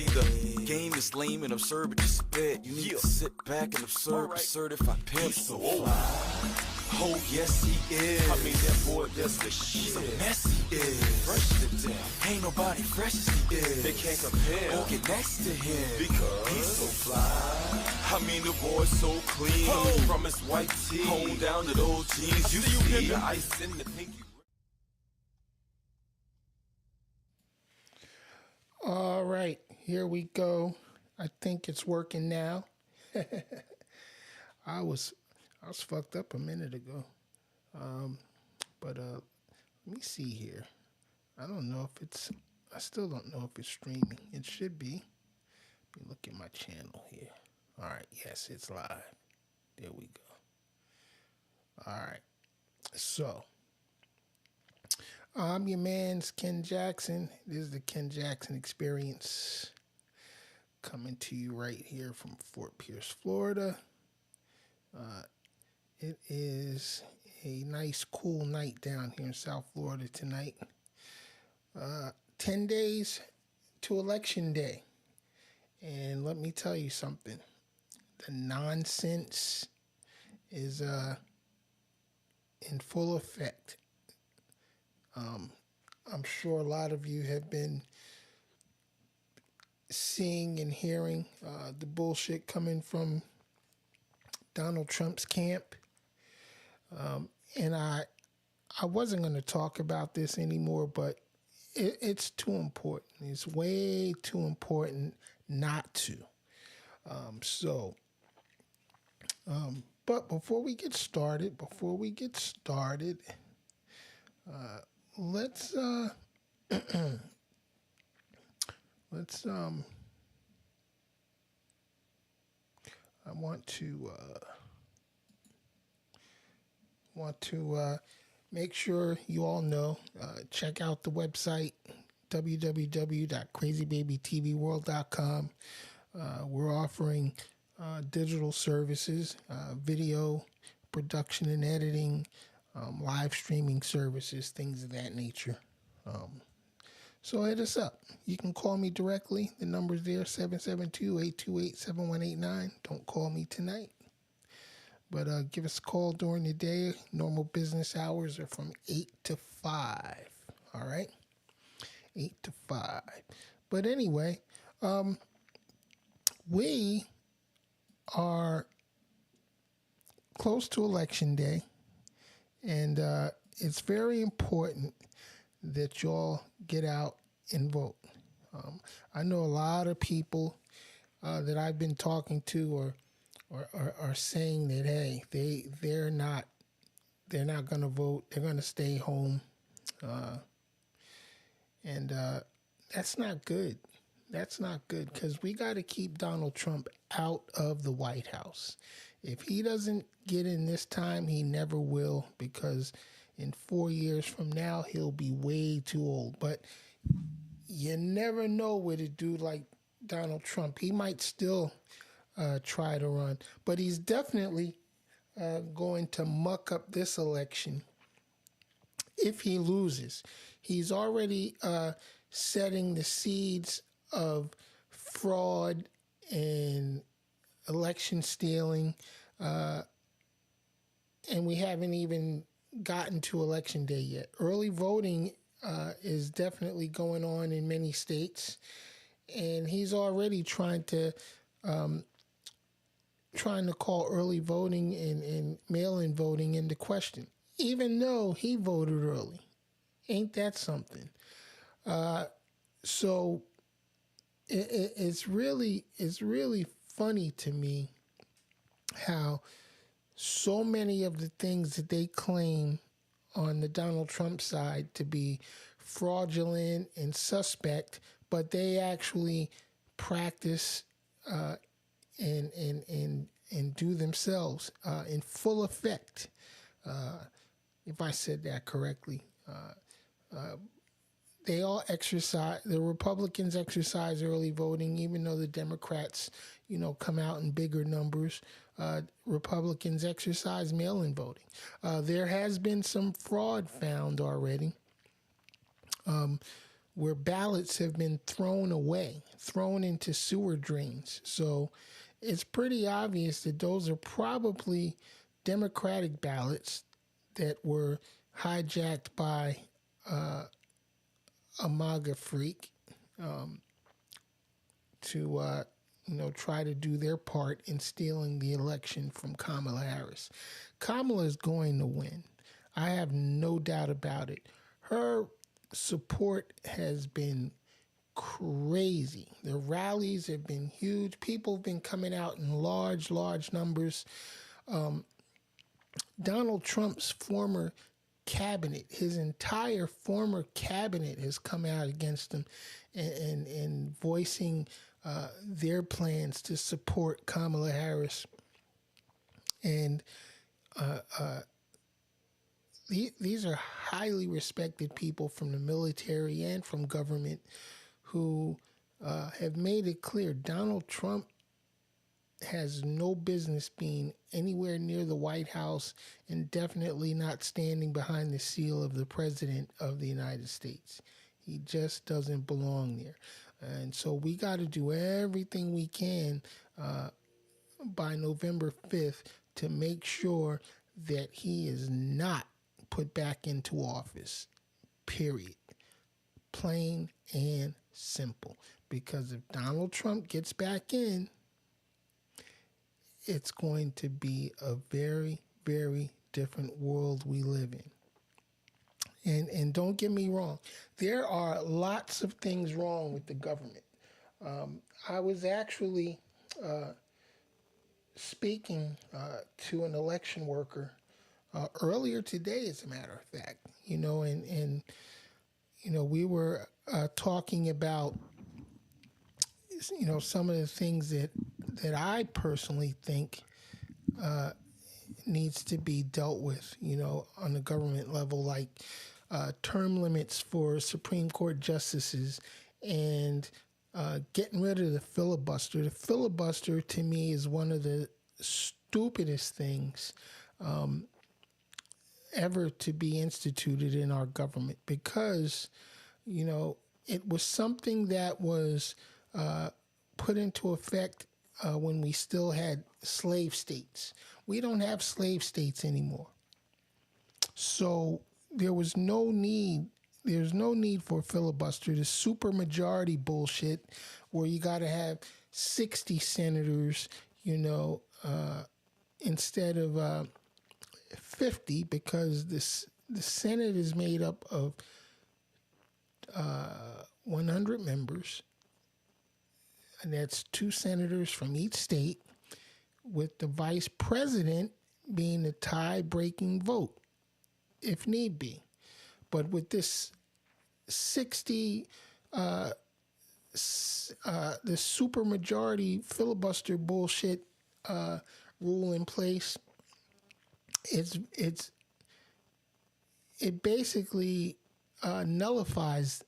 The game is lame and absurd, but just a bit. You need to sit back and observe a certified pimp. He's so fly. Oh, yes, he is. I mean, that boy does the shit. He's a mess, he is. Fresh to death. Ain't nobody fresh as he is. They can't compare. Won't get next to him. Because he's so fly. I mean, the boy's so clean. From his white tee. Hold down to those jeans. You see the ice in the pinky. All right, here we go. I think it's working now. I was fucked up a minute ago. But let me see here. I still don't know if it's streaming. It should be. Let me look at my channel here. All right, yes, it's live. There we go. All right, so I'm your man's Ken Jackson. This is the Ken Jackson Experience, coming to you right here from Fort Pierce, Florida. It is a nice, cool night down here in South Florida tonight. 10 days to Election Day. And let me tell you something. The nonsense is in full effect. I'm sure a lot of you have been seeing and hearing the bullshit coming from Donald Trump's camp. And I wasn't going to talk about this anymore, but it's too important. It's way too important not to. But before we get started, let's I want to make sure you all know, check out the website, www.crazybabytvworld.com. We're offering digital services, video production and editing, live streaming services, things of that nature. So hit us up. You can call me directly. The number's there, 772-828-7189. Don't call me tonight. But give us a call during the day. Normal business hours are from 8 to 5. All right? 8 to 5. But anyway, we are close to Election Day. And it's very important that y'all get out and vote. I know a lot of people that I've been talking to are saying that, hey, they're not going to vote. They're going to stay home. And that's not good. That's not good, because we got to keep Donald Trump out of the White House. If he doesn't get in this time, he never will, because in 4 years from now, he'll be way too old. But you never know with a dude like Donald Trump. He might still try to run, but he's definitely going to muck up this election if he loses. He's already setting the seeds of fraud and election stealing, and we haven't even gotten to Election Day yet. Early voting is definitely going on in many states, and he's already trying to call early voting and mail-in voting into question, even though he voted early. Ain't that something? So it's really funny to me how so many of the things that they claim on the Donald Trump side to be fraudulent and suspect, but they actually practice and do themselves in full effect. If I said that correctly, they all exercise. The Republicans exercise early voting, even though the Democrats, come out in bigger numbers. Republicans exercise mail-in voting. There has been some fraud found already. where ballots have been thrown away, thrown into sewer drains. So it's pretty obvious that those are probably Democratic ballots that were hijacked by a MAGA freak to try to do their part in stealing the election from Kamala Harris. Kamala is going to win. I have no doubt about it. Her support has been crazy. The rallies have been huge. People have been coming out in large numbers. Donald Trump's former cabinet, his entire former cabinet has come out against him and voicing their plans to support Kamala Harris. And these are highly respected people from the military and from government who have made it clear Donald Trump has no business being anywhere near the White House and definitely not standing behind the seal of the President of the United States. He just doesn't belong there. And so we got to do everything we can by November 5th to make sure that he is not put back into office, period. Plain and simple. Because if Donald Trump gets back in, it's going to be a very, very different world we live in. And don't get me wrong, there are lots of things wrong with the government. I was actually speaking to an election worker earlier today, as a matter of fact, and we were talking about, some of the things that I personally think needs to be dealt with, on the government level, like term limits for Supreme Court justices and getting rid of the filibuster. The filibuster, to me, is one of the stupidest things ever to be instituted in our government because, it was something that was put into effect when we still had slave states. We don't have slave states anymore. So there's no need for filibuster. The supermajority bullshit where you got to have 60 senators, instead of 50, because the Senate is made up of 100 members, and that's 2 senators from each state, with the vice president being the tie-breaking vote, if need be. But with this 60, the supermajority filibuster bullshit rule in place, it basically nullifies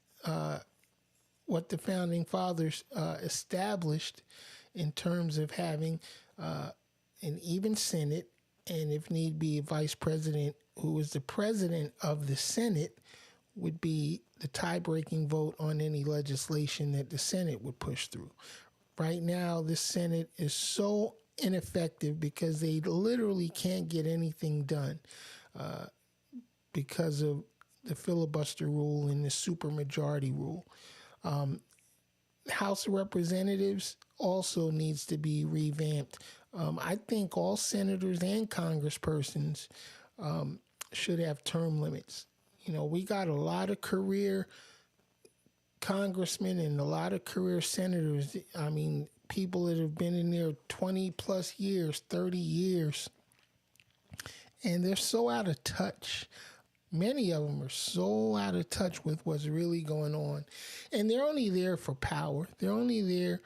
what the founding fathers established in terms of having an even Senate, and if need be, a vice president who is the president of the Senate would be the tie-breaking vote on any legislation that the Senate would push through. Right now, the Senate is so ineffective because they literally can't get anything done because of the filibuster rule and the supermajority rule. House of Representatives also needs to be revamped. I think all senators and congresspersons should have term limits. We got a lot of career congressmen and a lot of career senators. I mean, people that have been in there 20 plus years, 30 years, and they're so out of touch. Many of them are so out of touch with what's really going on. And they're only there for power. They're only there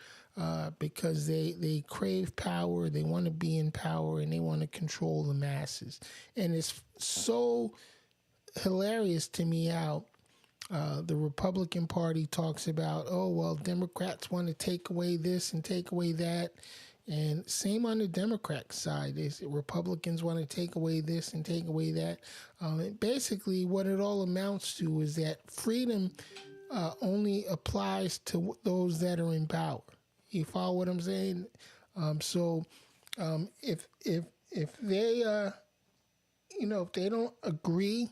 because they crave power, they want to be in power, and they want to control the masses. And it's so hilarious to me how the Republican Party talks about, oh, well, Democrats want to take away this and take away that. And same on the Democrat side. Republicans want to take away this and take away that. Basically, what it all amounts to is that freedom only applies to those that are in power. You follow what I'm saying? If they if they don't agree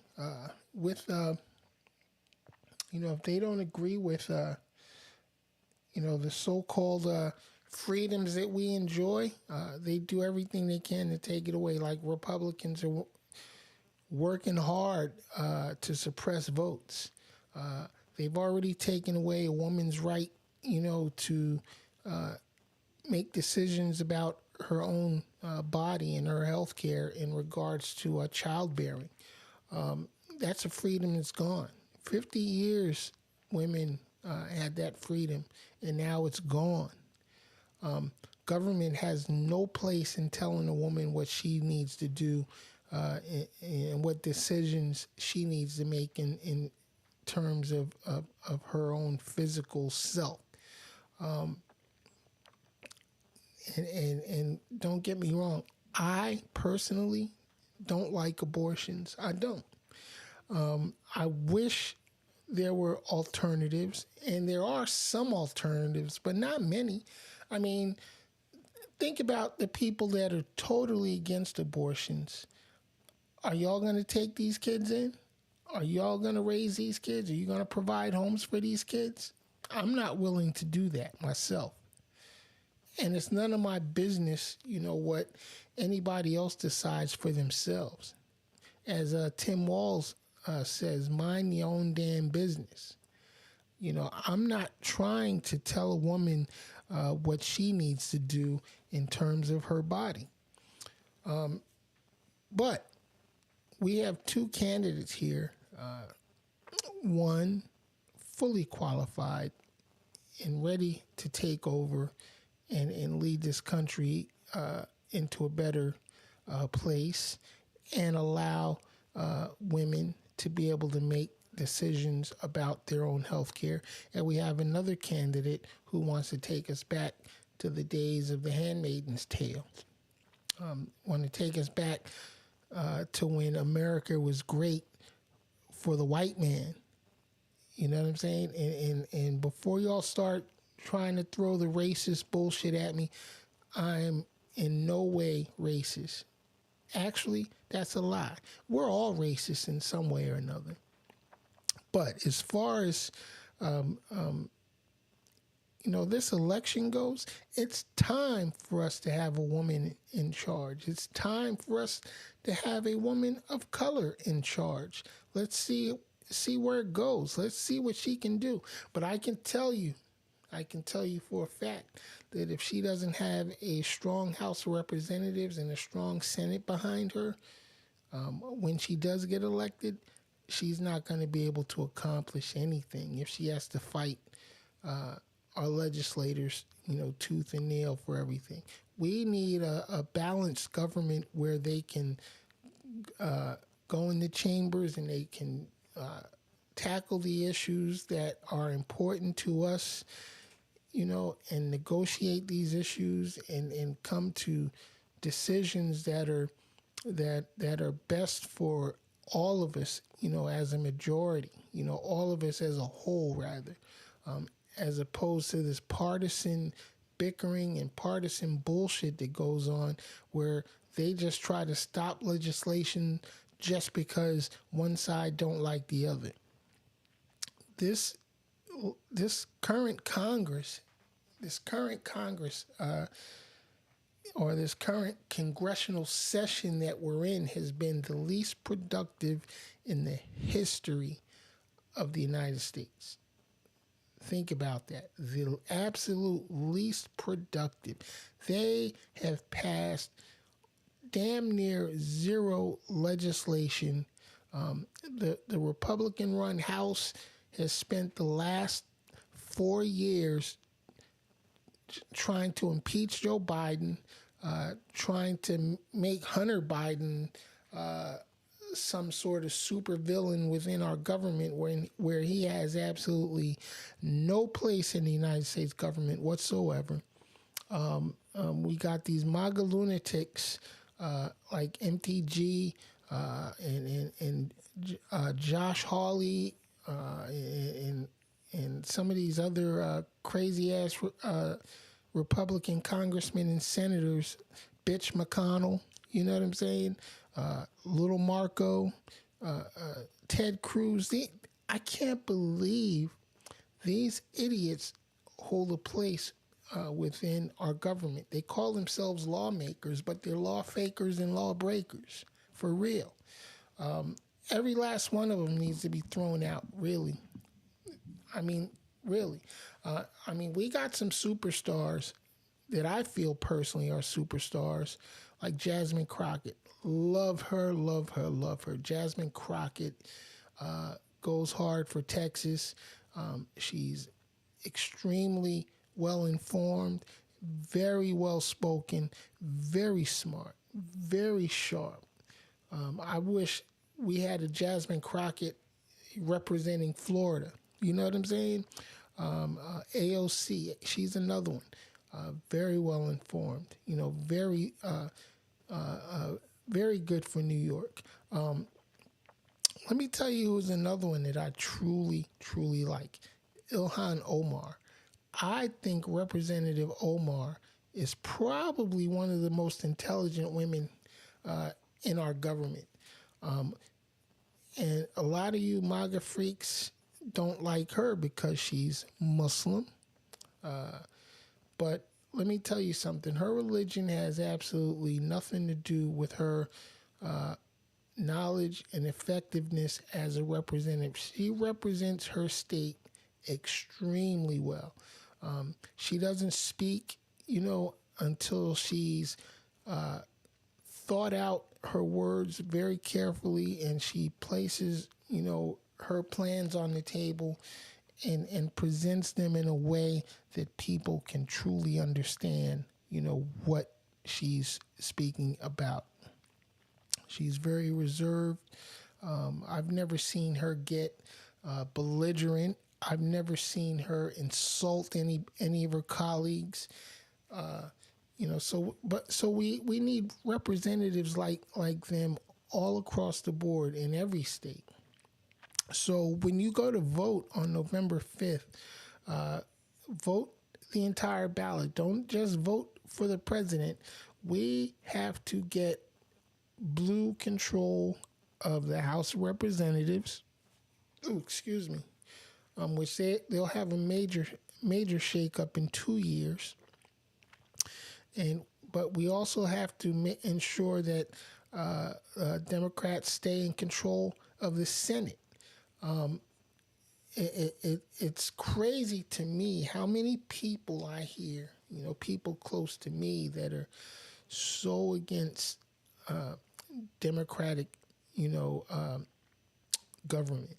with if they don't agree with the so-called freedoms that we enjoy, they do everything they can to take it away. Like Republicans are working hard to suppress votes. They've already taken away a woman's right, to make decisions about her own body and her health care in regards to childbearing. That's a freedom that's gone. 50 years women had that freedom, and now it's gone. Government has no place in telling a woman what she needs to do and what decisions she needs to make in terms of her own physical self. And don't get me wrong, I personally don't like abortions. I don't. I wish there were alternatives, and there are some alternatives, but not many. I mean, think about the people that are totally against abortions. Are y'all going to take these kids in? Are y'all going to raise these kids? Are you going to provide homes for these kids? I'm not willing to do that myself. And it's none of my business, what anybody else decides for themselves. As Tim Walz says, mind your own damn business. I'm not trying to tell a woman what she needs to do in terms of her body. But we have two candidates here. One fully qualified and ready to take over and lead this country into a better place and allow women to be able to make decisions about their own health care. And we have another candidate who wants to take us back to the days of the Handmaid's Tale. Want to take us back to when America was great for the white man. You know what I'm saying? And before y'all start trying to throw the racist bullshit at me, I'm in no way racist. Actually, that's a lie. We're all racist in some way or another. But as far as this election goes, it's time for us to have a woman in charge. It's time for us to have a woman of color in charge. Let's see where it goes. Let's see what she can do. But I can tell you for a fact that if she doesn't have a strong House of Representatives and a strong Senate behind her, when she does get elected, she's not going to be able to accomplish anything if she has to fight our legislators, tooth and nail for everything. We need a balanced government where they can go in the chambers and they can tackle the issues that are important to us, and negotiate these issues and come to decisions that are best for all of us, as a majority, all of us as a whole, rather, as opposed to this partisan bickering and partisan bullshit that goes on where they just try to stop legislation just because one side don't like the other. This current Congress, or this current congressional session that we're in has been the least productive in the history of the United States. Think about that. The absolute least productive. They have passed damn near zero legislation. The Republican-run House has spent the last 4 years trying to impeach Joe Biden, trying to make Hunter Biden some sort of supervillain within our government where he has absolutely no place in the United States government whatsoever. We got these MAGA lunatics like MTG and Josh Hawley and and some of these other crazy ass Republican congressmen and senators, Bitch McConnell, you know what I'm saying? Little Marco, Ted Cruz. I can't believe these idiots hold a place within our government. They call themselves lawmakers, but they're law fakers and lawbreakers, for real. Every last one of them needs to be thrown out, really. I mean, really. We got some superstars that I feel personally are superstars, like Jasmine Crockett. Love her, love her, love her. Jasmine Crockett goes hard for Texas. She's extremely well informed, very well spoken, very smart, very sharp. I wish we had a Jasmine Crockett representing Florida. You know what I'm saying? AOC, she's another one. Very well informed. You know, very good for New York. Let me tell you who's another one that I truly, truly like. Ilhan Omar. I think Representative Omar is probably one of the most intelligent women in our government. And a lot of you MAGA freaks don't like her because she's Muslim. But let me tell you something. Her religion has absolutely nothing to do with her knowledge and effectiveness as a representative. She represents her state extremely well. She doesn't speak, until she's thought out her words very carefully, and she places, her plans on the table and presents them in a way that people can truly understand, what she's speaking about. She's very reserved. I've never seen her get belligerent. I've never seen her insult any of her colleagues. So we need representatives like them all across the board in every state. So when you go to vote on November 5th, vote the entire ballot. Don't just vote for the president. We have to get blue control of the House of Representatives. Ooh, excuse me. Which they'll have a major shakeup in 2 years. But we also have to ensure that Democrats stay in control of the Senate. It's crazy to me how many people I hear, people close to me that are so against Democratic, government.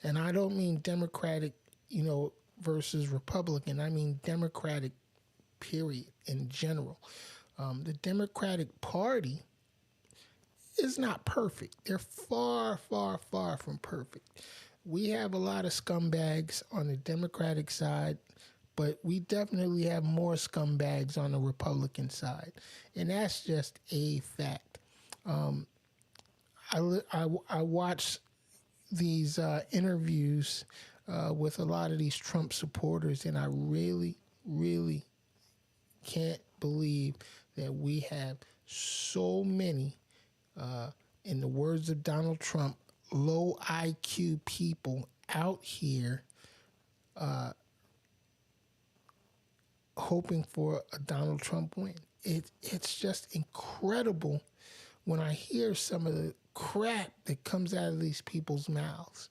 And I don't mean Democratic, versus Republican. I mean Democratic, period, in general. The Democratic Party is not perfect. They're far, far, far from perfect. We have a lot of scumbags on the Democratic side, but we definitely have more scumbags on the Republican side. And that's just a fact. I watched these interviews with a lot of these Trump supporters, and I really, really can't believe that we have so many, in the words of Donald Trump, low IQ people out here hoping for a Donald Trump win. It's just incredible when I hear some of the crap that comes out of these people's mouths.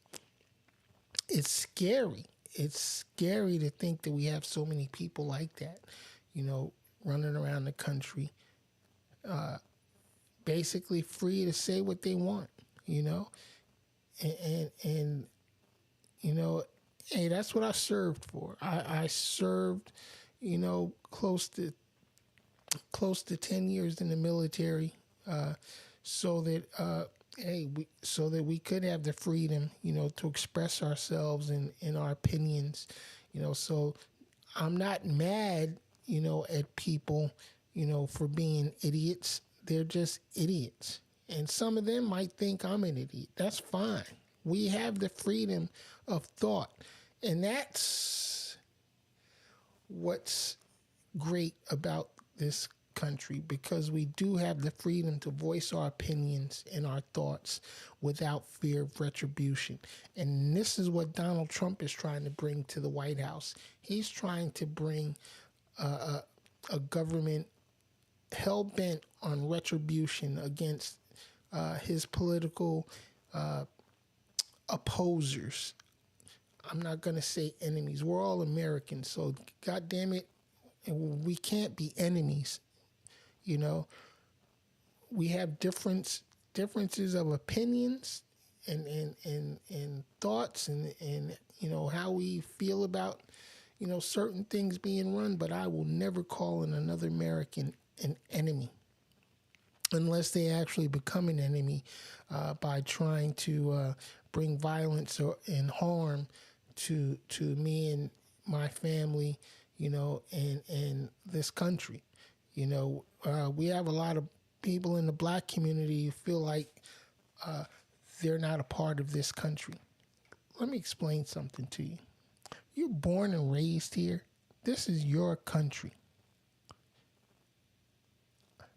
It's scary. It's scary to think that we have so many people like that, running around the country, basically free to say what they want, and hey, that's what I served for. I served, close to 10 years in the military, so that we could have the freedom, to express ourselves in our opinions, so I'm not mad, at people, for being idiots. They're just idiots. And some of them might think I'm an idiot. That's fine. We have the freedom of thought. And that's what's great about this country, because we do have the freedom to voice our opinions and our thoughts without fear of retribution. And this is what Donald Trump is trying to bring to the White House. He's trying to bring a government hell-bent on retribution against his political opposers. I'm not going to say enemies. We're all Americans, so God damn it, we can't be enemies. You know, we have differences of opinions and thoughts and you know how we feel about certain things being run. But I will never call another American an enemy unless they actually become an enemy by trying to bring violence and harm to me and my family, and this country. We have a lot of people in the black community who feel like they're not a part of this country. Let me explain something to you. You're born and raised here. This is your country.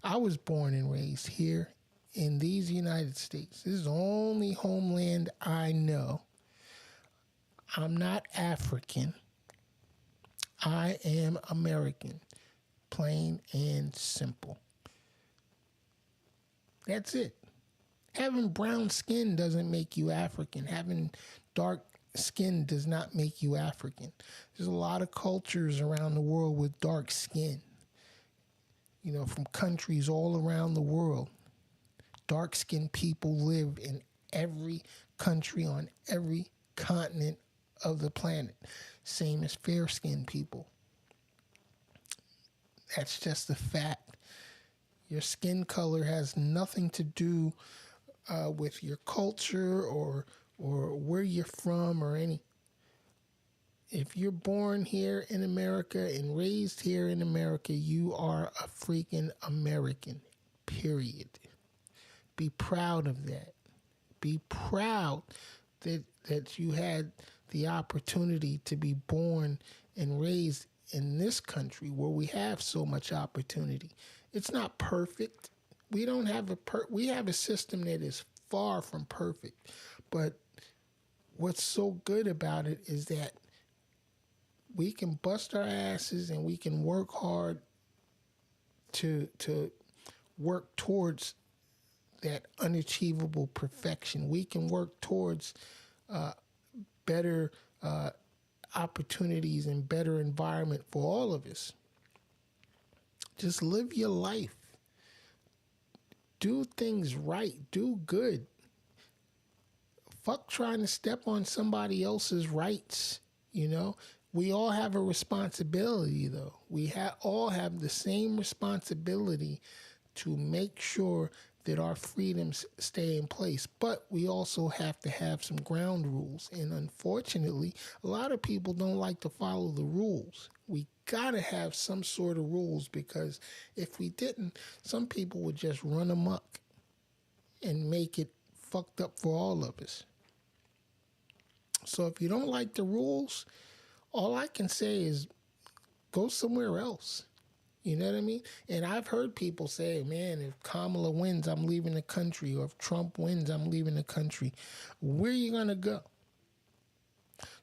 I was born and raised here in these United States. This is the only homeland I know. I'm not African. I am American. Plain and simple. That's it. Having brown skin doesn't make you African. Having dark skin does not make you African. There's a lot of cultures around the world with dark skin. From countries all around the world. Dark-skinned people live in every country on every continent of the planet. Same as fair-skinned people. That's just a fact. Your skin color has nothing to do with your culture or where you're from or any. If you're born here in America and raised here in America, you are a freaking American, period. Be proud of that. Be proud that you had the opportunity to be born and raised in this country where we have so much opportunity. It's not perfect. We don't have we have a system that is far from perfect. But what's so good about it is that we can bust our asses and we can work hard to work towards that unachievable perfection. We can work towards better opportunities and better environment for all of us. Just live your life. Do things right. Do good. Fuck trying to step on somebody else's rights, We all have a responsibility, though. We all have the same responsibility to make sure that our freedoms stay in place. But we also have to have some ground rules. And unfortunately, a lot of people don't like to follow the rules. We got to have some sort of rules, because if we didn't, some people would just run amok and make it fucked up for all of us. So if you don't like the rules, all I can say is go somewhere else. You know what I mean? And I've heard people say, man, if Kamala wins, I'm leaving the country. Or if Trump wins, I'm leaving the country. Where are you going to go?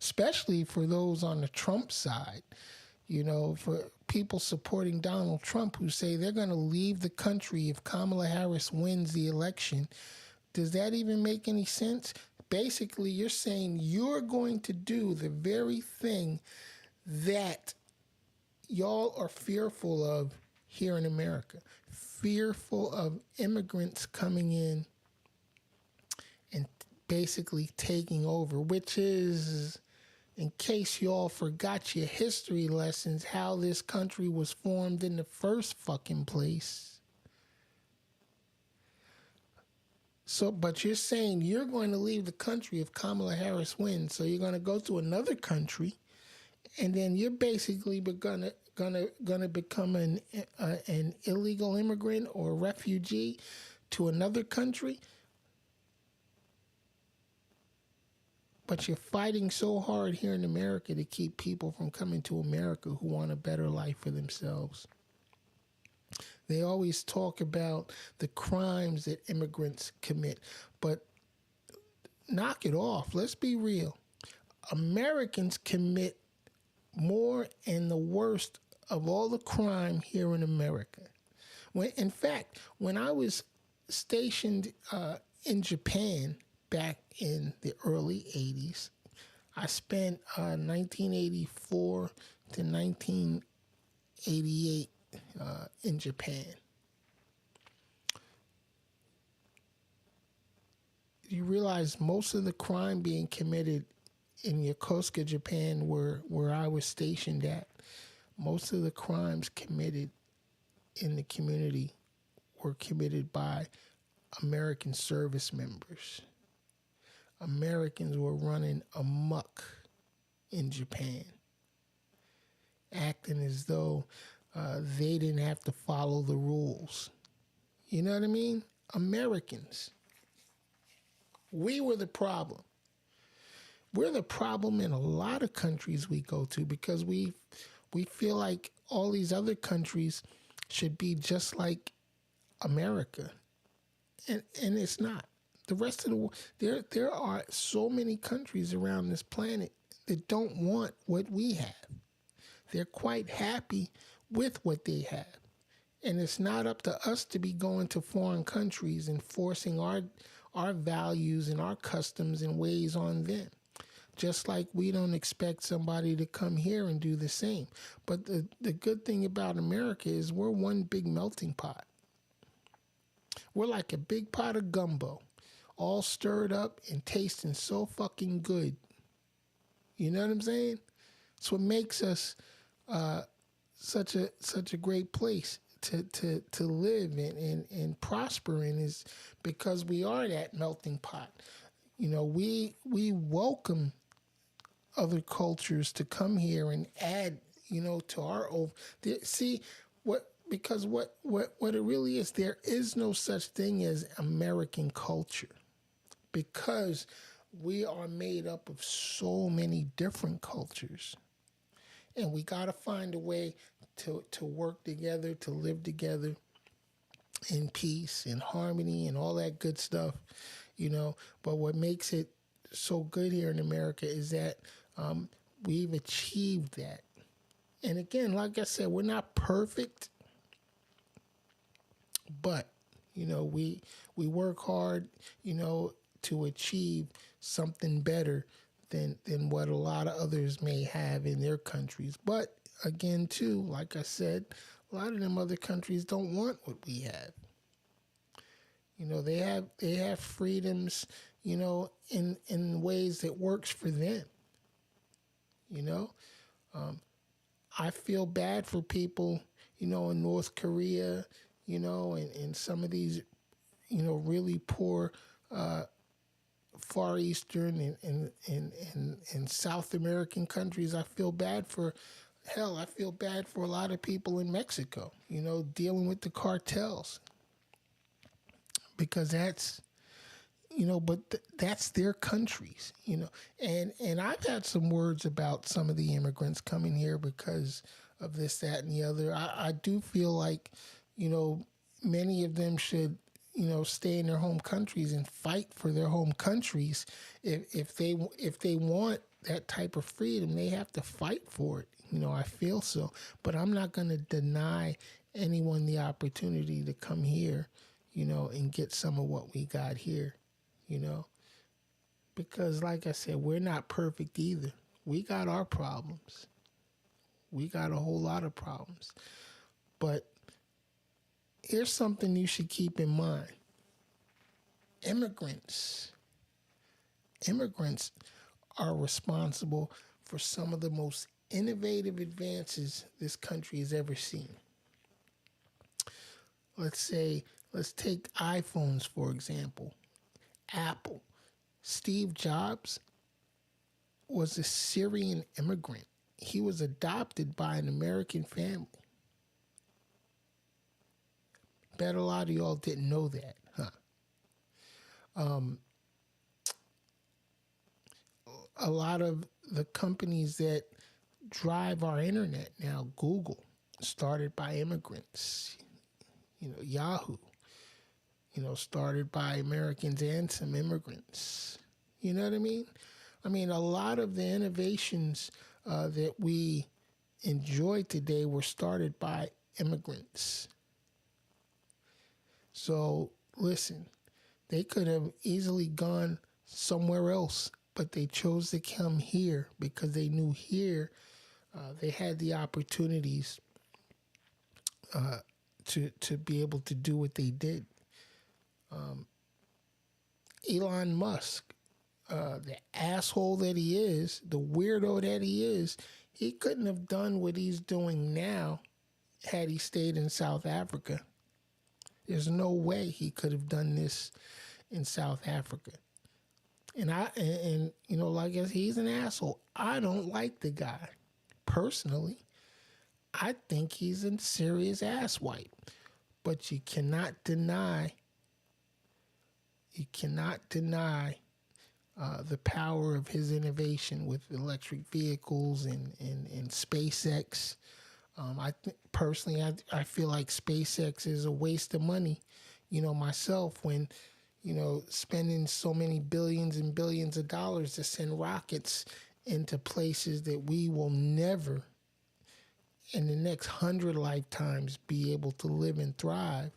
Especially for those on the Trump side. For people supporting Donald Trump who say they're going to leave the country if Kamala Harris wins the election. Does that even make any sense? Basically, you're saying you're going to do the very thing that y'all are fearful of here in America. Fearful of immigrants coming in and basically taking over, which is, in case y'all forgot your history lessons, how this country was formed in the first fucking place. So, but you're saying you're going to leave the country if Kamala Harris wins. So you're going to go to another country, and then you're basically gonna become an illegal immigrant or refugee to another country. But you're fighting so hard here in America to keep people from coming to America who want a better life for themselves. They always talk about the crimes that immigrants commit, but knock it off. Let's be real. Americans commit more and the worst of all the crime here in America. In fact, when I was stationed in Japan back in the early 80s, I spent 1984 to 1988 in Japan. You realize most of the crime being committed in Yokosuka, Japan, where I was stationed at, most of the crimes committed in the community were committed by American service members. Americans were running amok in Japan, acting as though they didn't have to follow the rules. You know what I mean? Americans. We were the problem. We're the problem in a lot of countries we go to because we feel like all these other countries should be just like America. And it's not. The rest of the world, there are so many countries around this planet that don't want what we have. They're quite happy with what they have. And it's not up to us to be going to foreign countries and forcing our values and our customs and ways on them. Just like we don't expect somebody to come here and do the same. But the good thing about America is we're one big melting pot. We're like a big pot of gumbo, all stirred up and tasting so fucking good. You know what I'm saying? It's what makes us such a great place to live and prosper in, is because we are that melting pot. You know, we welcome other cultures to come here and add, to our own. See because what it really is, there is no such thing as American culture, because we are made up of so many different cultures, and we got to find a way to work together, to live together in peace and harmony and all that good stuff, But what makes it so good here in America is that we've achieved that. And again, like I said, we're not perfect, but we work hard, to achieve something better than what a lot of others may have in their countries. But again, too, like I said, a lot of them other countries don't want what we have. They have freedoms, in ways that works for them. I feel bad for people, in North Korea, and some of these, really poor Far Eastern and South American countries. I feel bad for a lot of people in Mexico, dealing with the cartels, because that's, that's their countries, and I've had some words about some of the immigrants coming here because of this, that, and the other. I do feel like, many of them should, stay in their home countries and fight for their home countries. If they want that type of freedom, they have to fight for it. I feel so, but I'm not going to deny anyone the opportunity to come here, and get some of what we got here, because like I said, we're not perfect either. We got our problems. We got a whole lot of problems, but here's something you should keep in mind. Immigrants are responsible for some of the most innovative advances this country has ever seen. Let's take iPhones, for example. Apple. Steve Jobs was a Syrian immigrant. He was adopted by an American family. Bet a lot of y'all didn't know that, huh? a lot of the companies that drive our internet now, Google, started by immigrants. Yahoo, started by Americans and some immigrants. You know what I mean? I mean, a lot of the innovations that we enjoy today were started by immigrants. So, listen, they could have easily gone somewhere else, but they chose to come here because they knew here they had the opportunities to be able to do what they did. Elon Musk, the asshole that he is, the weirdo that he is, he couldn't have done what he's doing now had he stayed in South Africa. There's no way he could have done this in South Africa. And like I said, he's an asshole. I don't like the guy personally. I think he's a serious asswipe. But you cannot deny the power of his innovation with electric vehicles and SpaceX. Personally, I feel like SpaceX is a waste of money. Myself, when, spending so many billions and billions of dollars to send rockets into places that we will never in the next 100 lifetimes be able to live and thrive.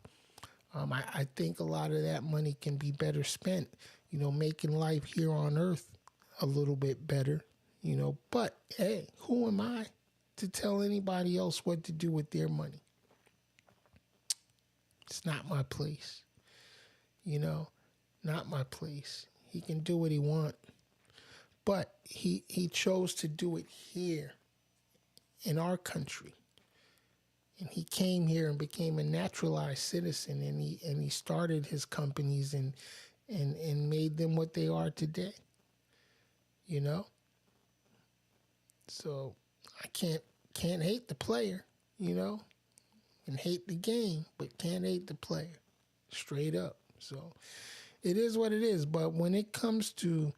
I think a lot of that money can be better spent, making life here on Earth a little bit better, But, hey, who am I to tell anybody else what to do with their money? It's not my place, not my place. He can do what he wants. But he chose to do it here in our country. And he came here and became a naturalized citizen, and he started his companies and made them what they are today. So I can't hate the player, and hate the game, but can't hate the player. Straight up. So it is what it is. But when it comes to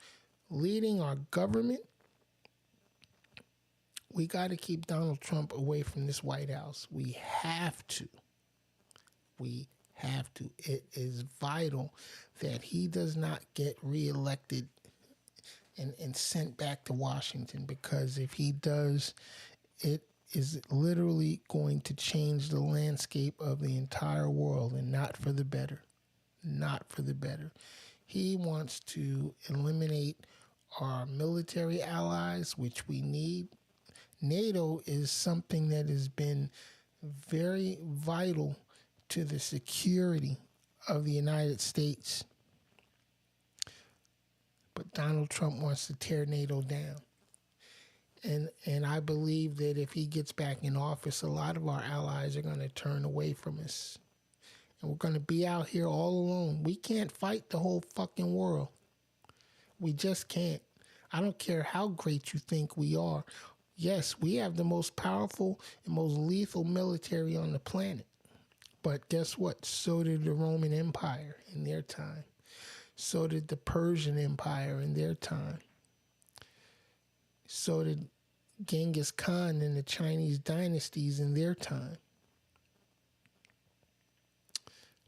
leading our government, we got to keep Donald Trump away from this White House. We have to. It is vital that he does not get reelected and sent back to Washington, because if he does, it is literally going to change the landscape of the entire world, and not for the better. Not for the better. He wants to eliminate our military allies, which we need. NATO is something that has been very vital to the security of the United States. But Donald Trump wants to tear NATO down. And I believe that if he gets back in office, a lot of our allies are going to turn away from us. And we're going to be out here all alone. We can't fight the whole fucking world. We just can't. I don't care how great you think we are. Yes, we have the most powerful and most lethal military on the planet. But guess what? So did the Roman Empire in their time. So did the Persian Empire in their time. So did Genghis Khan and the Chinese dynasties in their time.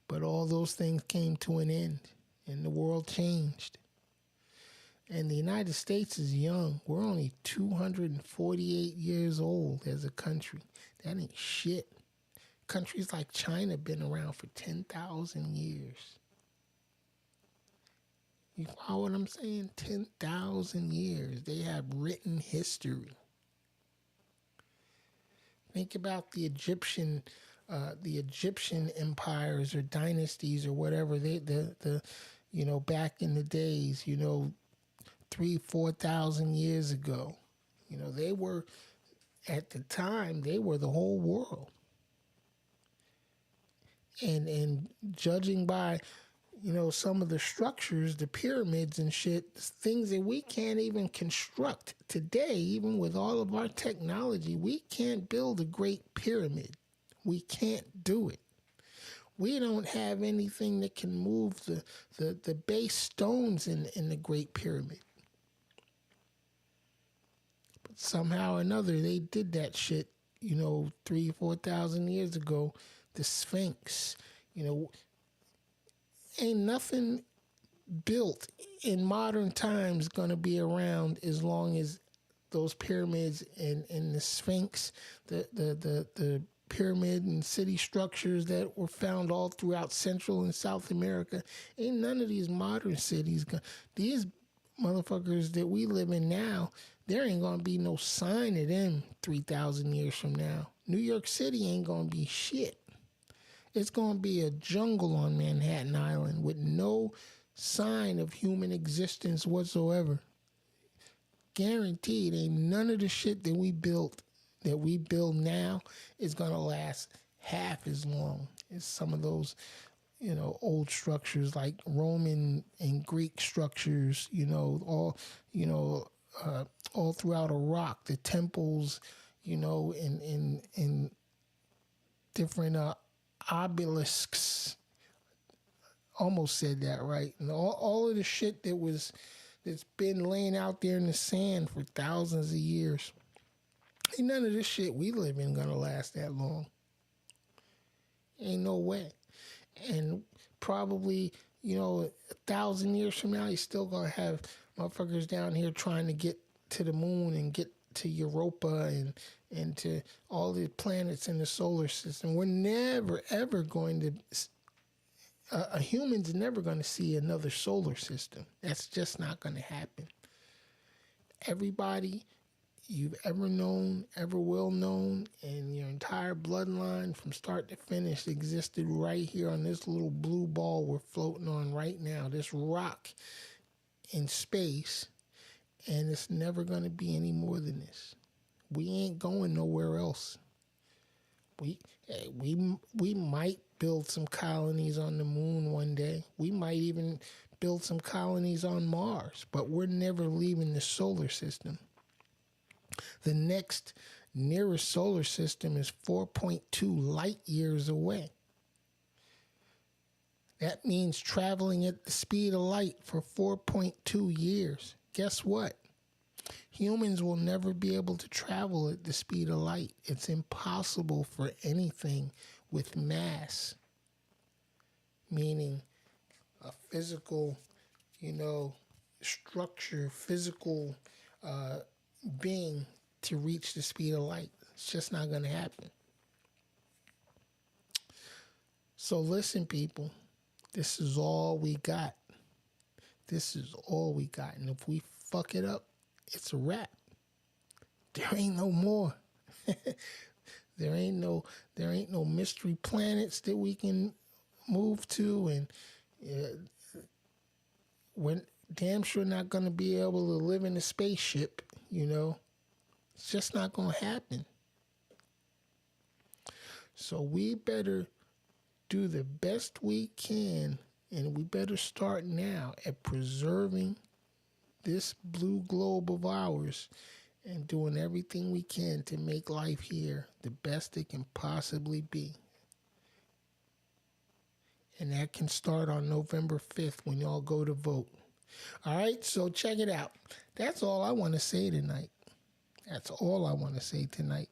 But all those things came to an end, and the world changed. And the United States is young. We're only 248 years old as a country. That ain't shit. Countries like China been around for 10,000 years. You follow what I'm saying? 10,000 years. They have written history. Think about the Egyptian empires or dynasties or whatever. Back in the days, 3,000-4,000 years ago. They were, at the time, they were the whole world. And judging by, some of the structures, the pyramids and shit, things that we can't even construct today, even with all of our technology, we can't build a great pyramid. We can't do it. We don't have anything that can move the base stones in the Great Pyramid. somehow or another they did that shit, 3,000-4,000 years ago. The Sphinx, ain't nothing built in modern times gonna be around as long as those pyramids and the Sphinx, the pyramid and city structures that were found all throughout Central and South America. Ain't none of these modern cities, these motherfuckers that we live in now, there ain't gonna be no sign of them 3,000 years from now. New York City ain't gonna be shit. It's gonna be a jungle on Manhattan Island with no sign of human existence whatsoever. Guaranteed, ain't none of the shit that we build now is gonna last half as long as some of those, old structures like Roman and Greek structures. All throughout Iraq, the temples, in different obelisks. Almost said that right. And all of the shit that's been laying out there in the sand for thousands of years. Ain't none of this shit we live in gonna last that long. Ain't no way. And probably, 1,000 years from now, you're still gonna have motherfuckers down here trying to get to the moon and get to Europa and to all the planets in the solar system. We're never, ever going to... a human's never going to see another solar system. That's just not going to happen. Everybody you've ever known, ever will known, and your entire bloodline from start to finish existed right here on this little blue ball we're floating on right now, this rock in space, and it's never going to be any more than this. We ain't going nowhere else. We might build some colonies on the moon one day. We might even build some colonies on Mars, but we're never leaving the solar system. The next nearest solar system is 4.2 light years away. That means traveling at the speed of light for 4.2 years. Guess what? Humans will never be able to travel at the speed of light. It's impossible for anything with mass, meaning a physical, structure, physical being to reach the speed of light. It's just not going to happen. So listen, people, this is all we got. This is all we got. And if we fuck it up, it's a wrap. There ain't no more. There ain't no mystery planets that we can move to, and we're damn sure not going to be able to live in a spaceship. It's just not going to happen. So we better do the best we can, and we better start now at preserving this blue globe of ours and doing everything we can to make life here the best it can possibly be. And that can start on November 5th when y'all go to vote. All right, so check it out. That's all I want to say tonight. That's all I want to say tonight.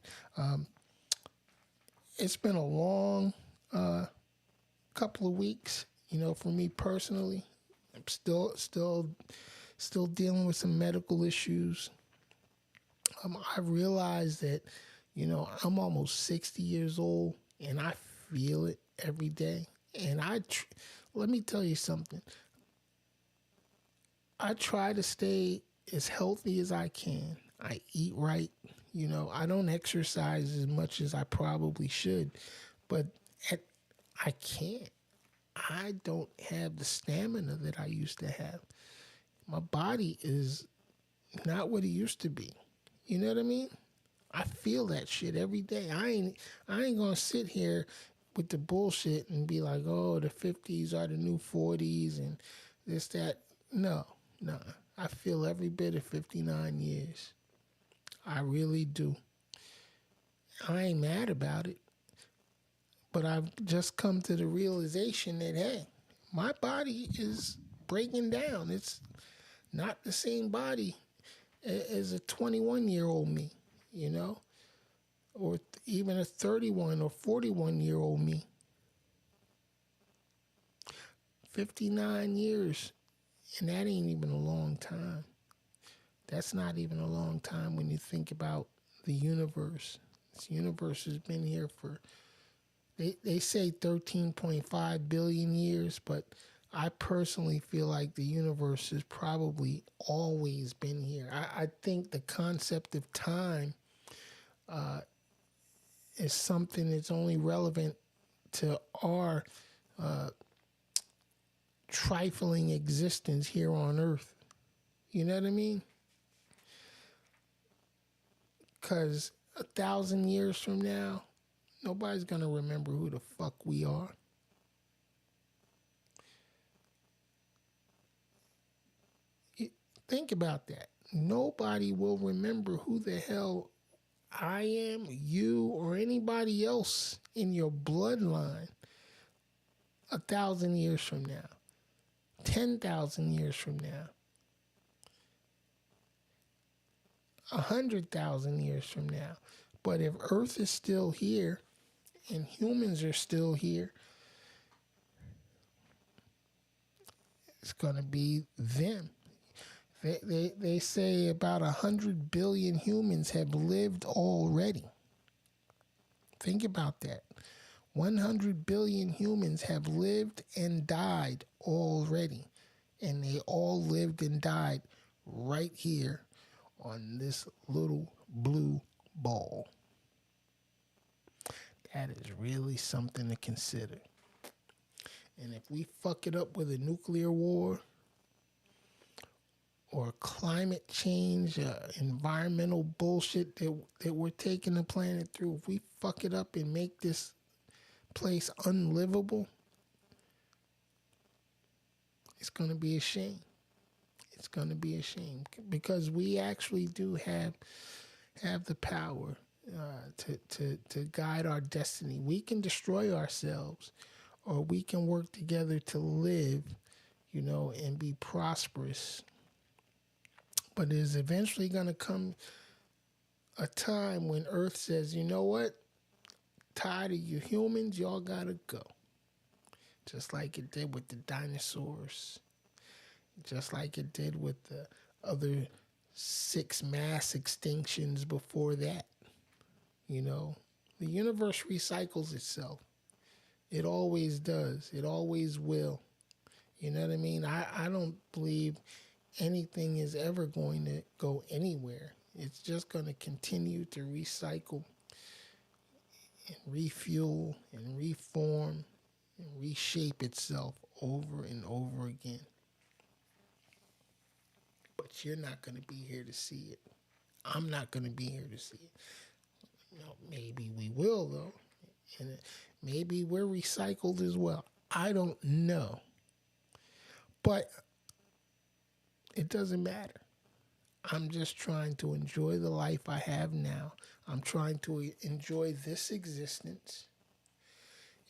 It's been a long couple of weeks, for me personally. I'm still dealing with some medical issues. I realized that, I'm almost 60 years old, and I feel it every day. And let me tell you something. I try to stay as healthy as I can. I eat right. I don't exercise as much as I probably should, but I can't. I don't have the stamina that I used to have. My body is not what it used to be. You know what I mean? I feel that shit every day. I ain't gonna sit here with the bullshit and be like, oh, the 50s are the new 40s and this, that. No. I feel every bit of 59 years. I really do. I ain't mad about it. But I've just come to the realization that, hey, my body is breaking down. It's not the same body as a 21-year-old me, you know, or even a 31 or 41-year-old me. 59 years, and that ain't even a long time. That's not even a long time when you think about the universe. This universe has been here for, they say 13.5 billion years, but I personally feel like the universe has probably always been here. I think the concept of time is something that's only relevant to our trifling existence here on Earth. You know what I mean? Because 1,000 years from now, nobody's going to remember who the fuck we are. Think about that. Nobody will remember who the hell I am, you, or anybody else in your bloodline 1,000 years from now, 10,000 years from now, 100,000 years from now. But if Earth is still here and humans are still here, it's going to be them. They say about 100 billion humans have lived already. Think about that. 100 billion humans have lived and died already. And they all lived and died right here on this little blue ball. That is really something to consider. And if we fuck it up with a nuclear war or climate change, environmental bullshit that we're taking the planet through, if we fuck it up and make this place unlivable, it's going to be a shame. It's going to be a shame because we actually do have the power to guide our destiny. We can destroy ourselves, or we can work together to live, and be prosperous. But there's eventually going to come a time when Earth says, you know what? Tired of you humans, y'all got to go. Just like it did with the dinosaurs. Just like it did with the other 6 mass extinctions before that. The universe recycles itself. It always does. It always will. You know what I mean? I don't believe anything is ever going to go anywhere. It's just going to continue to recycle and refuel and reform and reshape itself over and over again. But you're not going to be here to see it. I'm not going to be here to see it. Maybe we will, though. And maybe we're recycled as well. I don't know. But it doesn't matter. I'm just trying to enjoy the life I have now. I'm trying to enjoy this existence.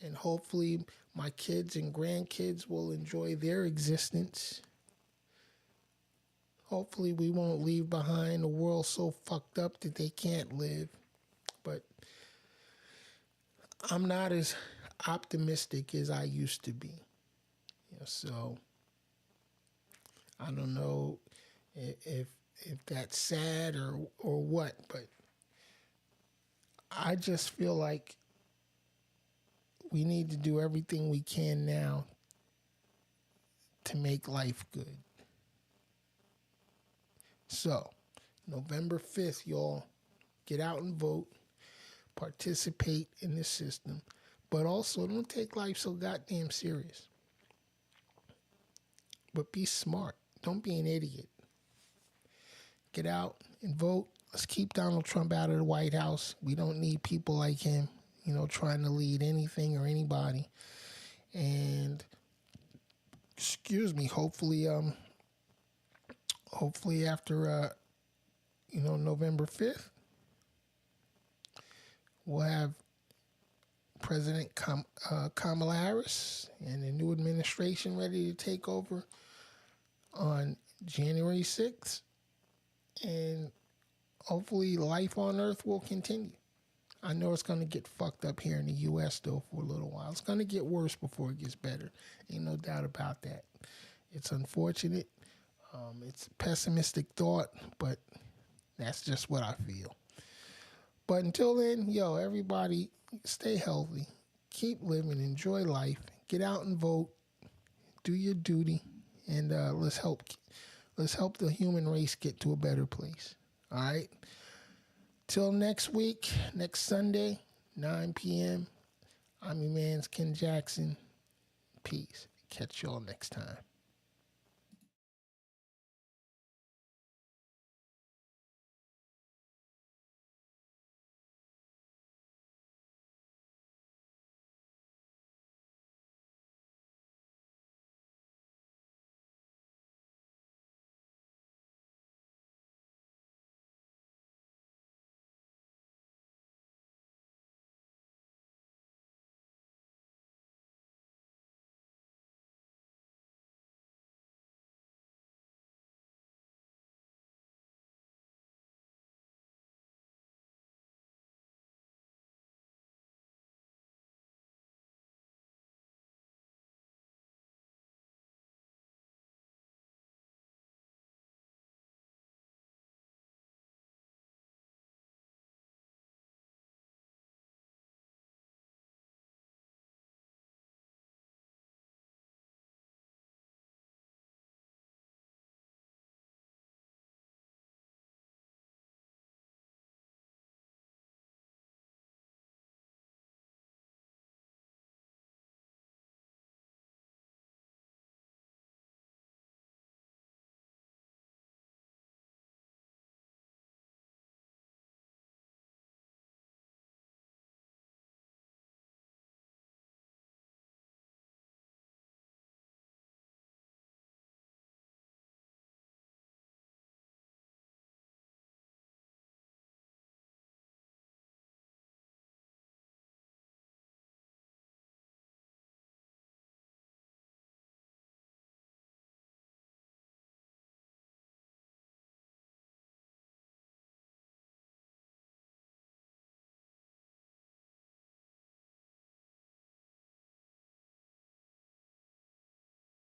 And hopefully my kids and grandkids will enjoy their existence. Hopefully we won't leave behind a world so fucked up that they can't live. But I'm not as optimistic as I used to be. So I don't know if that's sad or what, but I just feel like we need to do everything we can now to make life good. So, November 5th, y'all, get out and vote, participate in the system, but also don't take life so goddamn serious. But be smart. Don't be an idiot. Get out and vote. Let's keep Donald Trump out of the White House. We don't need people like him, trying to lead anything or anybody. And hopefully after November 5th, we'll have President Kamala Harris and the new administration ready to take over on January 6th. and hopefully life on Earth will continue. I know it's going to get fucked up here in the U.S. though for a little while. It's going to get worse before it gets better. Ain't no doubt about that. It's unfortunate. It's a pessimistic thought, but that's just what I feel. But until then, yo, everybody stay healthy. Keep living. Enjoy life. Get out and vote. Do your duty. And let's help the human race get to a better place. All right? Till next week, next Sunday, 9 p.m., I'm your man's Ken Jackson. Peace. Catch y'all next time.